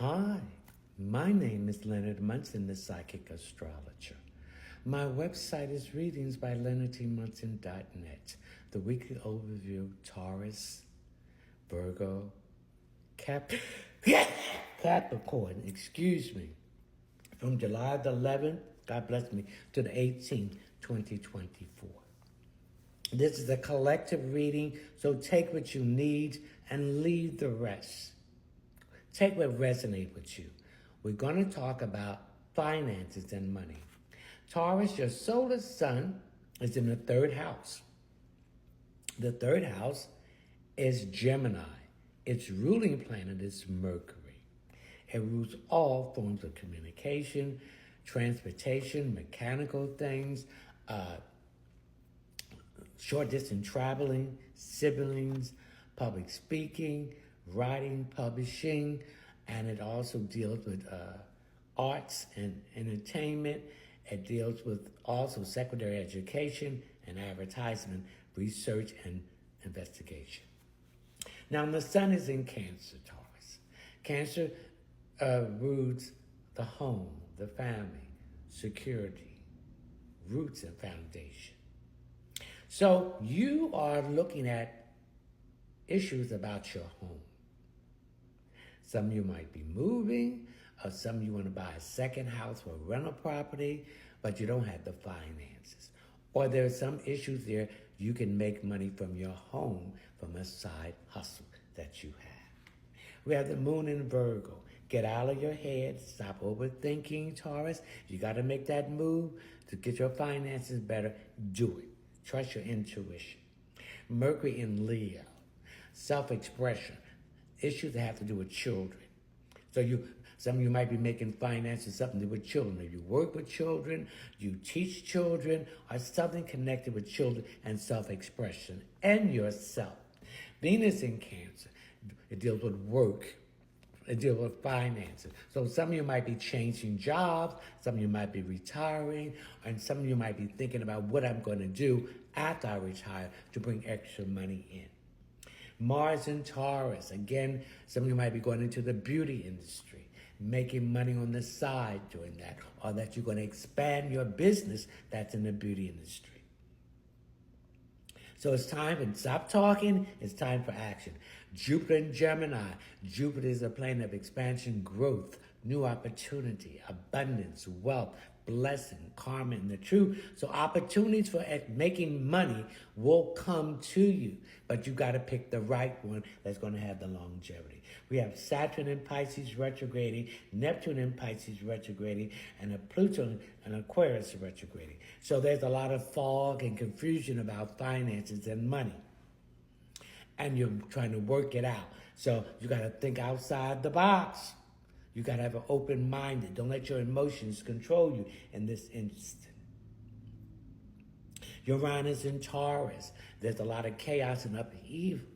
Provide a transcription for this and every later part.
Hi, my name is Leonard Munson, the Psychic Astrologer. My website is readingsbyleonardmunson.net. The weekly overview, Taurus, Virgo, Capricorn, from July the 11th, God bless me, to the 18th, 2024. This is a collective reading, so take what you need and leave the rest. Take what resonates with you. We're going to talk about finances and money. Taurus, your solar sun is in the third house. The third house is Gemini. Its ruling planet is Mercury. It rules all forms of communication, transportation, mechanical things, short distance traveling, siblings, public speaking, writing, publishing, and it also deals with arts and entertainment. It deals with also secondary education and advertisement, research and investigation. Now, the sun is in Cancer, Taurus. Cancer rules the home, the family, security, roots and foundation. So you are looking at issues about your home. Some of you might be moving, or some of you want to buy a second house or rental property, but you don't have the finances. Or there are some issues there you can make money from your home from a side hustle that you have. We have the moon in Virgo. Get out of your head. Stop overthinking, Taurus. You got to make that move to get your finances better. Do it. Trust your intuition. Mercury in Leo. Self-expression. Issues that have to do with children. So some of you might be making finances something to do with children. If you work with children, you teach children, or something connected with children and self-expression and yourself. Venus in Cancer. It deals with work. It deals with finances. So some of you might be changing jobs, some of you might be retiring, and some of you might be thinking about what I'm going to do after I retire to bring extra money in. Mars in Taurus. Again, some of you might be going into the beauty industry, making money on the side doing that, or that you're going to expand your business that's in the beauty industry. So it's time to stop talking. It's time for action. Jupiter in Gemini. Jupiter is a plane of expansion, growth, new opportunity, abundance, wealth, blessing, karma, and the truth. So opportunities for making money will come to you, but you got to pick the right one that's going to have the longevity. We have Saturn in Pisces retrograding, Neptune in Pisces retrograding, and a Pluto and Aquarius retrograding. So there's a lot of fog and confusion about finances and money. And you're trying to work it out. So you got to think outside the box. You got to have an open mind. Don't let your emotions control you in this instant. Uranus in Taurus. There's a lot of chaos and upheaval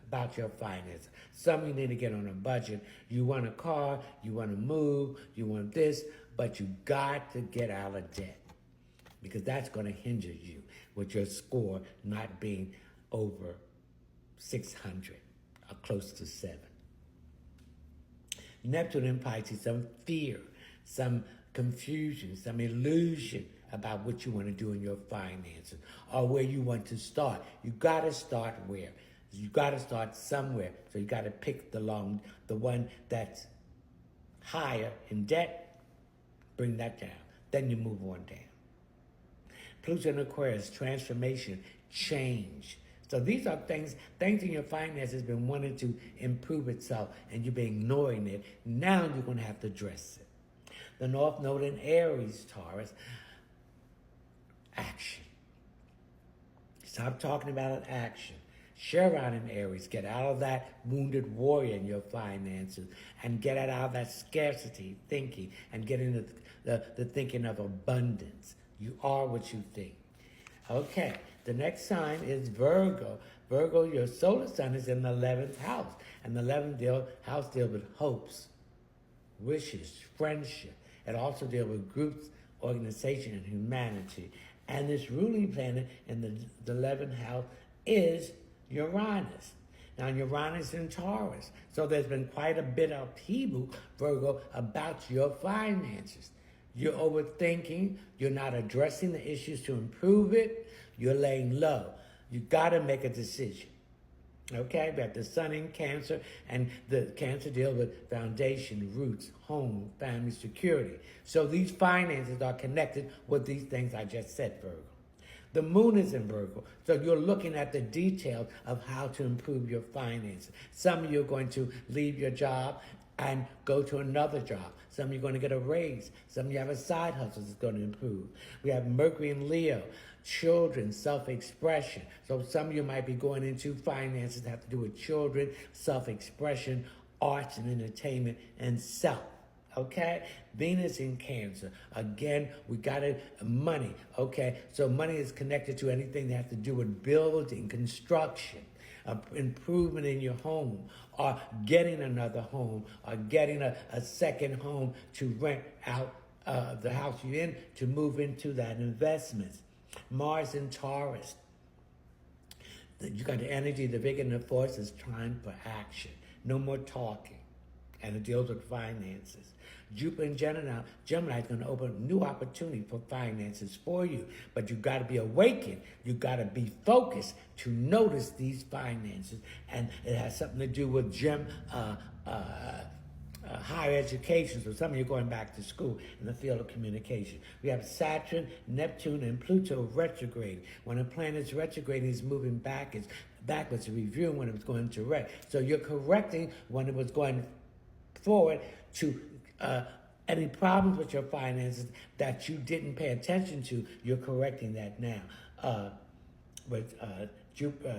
about your finances. Some of you need to get on a budget. You want a car, you want to move, you want this, but you got to get out of debt because that's going to hinder you with your score not being over 600 or close to 7. Neptune in Pisces, some fear, some confusion, some illusion about what you want to do in your finances or where you want to start. You got to start where? You got to start somewhere. So you got to pick the one that's higher in debt, bring that down. Then you move on down. Pluto and Aquarius, transformation, change. So these are things in your finances has been wanting to improve itself and you've been ignoring it. Now you're going to have to address it. The North Node in Aries, Taurus, action. Stop talking about action. Chiron in Aries, get out of that wounded warrior in your finances and get out of that scarcity thinking and get into the thinking of abundance. You are what you think. Okay, the next sign is Virgo. Virgo, your solar sun is in the 11th house. And the 11th house deals with hopes, wishes, friendship. It also deals with groups, organization, and humanity. And this ruling planet in the 11th house is Uranus. Now, Uranus in Taurus. So there's been quite a bit of upheaval, Virgo, about your finances. You're overthinking. You're not addressing the issues to improve it. You're laying low. You got to make a decision. Okay, we have the sun in Cancer, and the Cancer deal with foundation, roots, home, family security. So these finances are connected with these things I just said, Virgo. The moon is in Virgo, so you're looking at the details of how to improve your finances. Some of you are going to leave your job and go to another job. Some of you are going to get a raise. Some of you have a side hustle that's going to improve. We have Mercury in Leo, children, self-expression. So some of you might be going into finances that have to do with children, self-expression, arts and entertainment, and self. Okay? Venus in Cancer. Again, we got money. Okay? So money is connected to anything that has to do with building, construction, improvement in your home, or getting another home, or getting a second home to rent out the house you're in, to move into that investment. Mars in Taurus. You got the energy, the vigor, and the force is time for action. No more talking. And it deals with finances. Jupiter in Gemini is going to open new opportunity for finances for you. But you got to be awakened. You got to be focused to notice these finances. And it has something to do with higher education. So some of you are going back to school in the field of communication. We have Saturn, Neptune, and Pluto retrograde. When a planet is retrograding, it's moving backwards, reviewing when it was going direct. So you're correcting when it was going forward to any problems with your finances that you didn't pay attention to. You're correcting that now with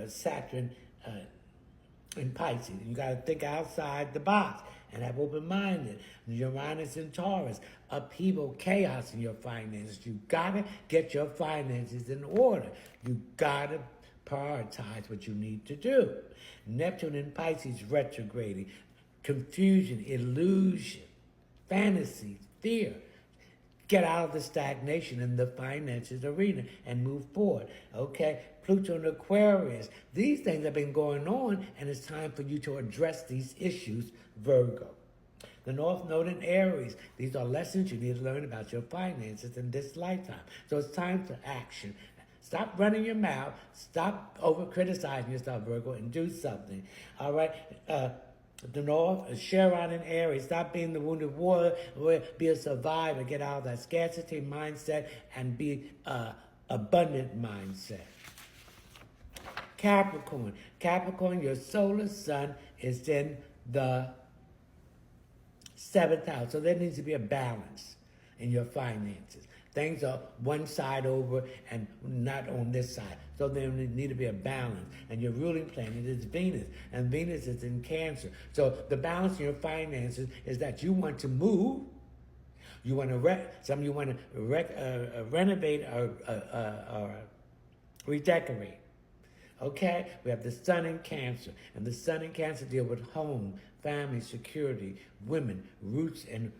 Saturn in Pisces. You got to think outside the box and have open-minded. Uranus in Taurus, upheaval, chaos in your finances. You got to get your finances in order. You got to prioritize what you need to do. Neptune in Pisces retrograding, confusion, illusion, fantasy, fear. Get out of the stagnation in the finances arena and move forward, okay? Pluto in Aquarius. These things have been going on, and it's time for you to address these issues, Virgo. The North Node in Aries. These are lessons you need to learn about your finances in this lifetime. So it's time for action. Stop running your mouth. Stop over-criticizing yourself, Virgo, and do something, all right? The North, Chiron in Aries. Stop being the wounded warrior. Be a survivor. Get out of that scarcity mindset and be abundant mindset. Capricorn. Capricorn, your solar sun is in the 7th house. So there needs to be a balance in your finances. Things are one side over and not on this side. So there need to be a balance. And your ruling planet is Venus. And Venus is in Cancer. So the balance in your finances is that you want to move. You want to some of you want to renovate or redecorate. Okay? We have the sun in Cancer. And the sun in Cancer deal with home, family, security, women, roots, and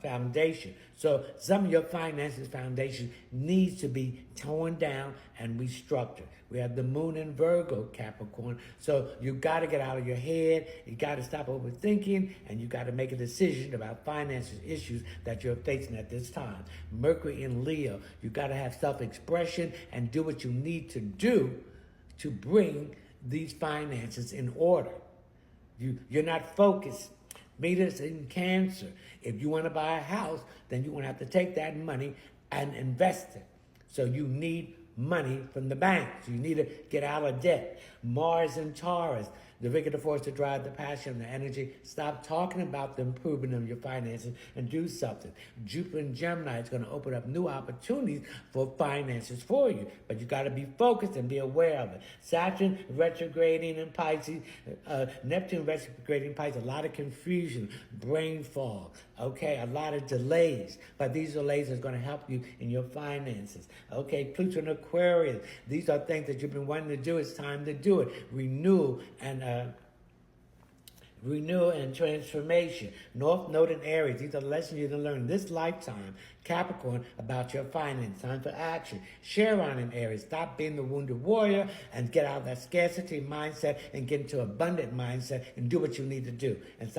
foundation. So some of your finances foundation needs to be torn down and restructured. We have the moon in Virgo, Capricorn. So you got to get out of your head. You got to stop overthinking, and you got to make a decision about financial issues that you're facing at this time. Mercury in Leo. You got to have self-expression and do what you need to do to bring these finances in order. You're not focused. Venus in Cancer. If you want to buy a house, then you're going to have to take that money and invest it. So you need money from the bank. So you need to get out of debt. Mars in Taurus. The vigor, the force to drive the passion, the energy. Stop talking about the improvement of your finances and do something. Jupiter in Gemini is going to open up new opportunities for finances for you. But you got to be focused and be aware of it. Saturn retrograding in Pisces. Neptune retrograding in Pisces. A lot of confusion, brain fog. Okay, a lot of delays. But these delays are going to help you in your finances. Okay, Pluto in Aquarius. These are things that you've been wanting to do. It's time to do it. Renewal and renewal and transformation. North Node in Aries. These are lessons you're going to learn this lifetime. Capricorn, about your finance. Time for action. Chiron in Aries. Stop being the wounded warrior and get out of that scarcity mindset and get into abundant mindset and do what you need to do. And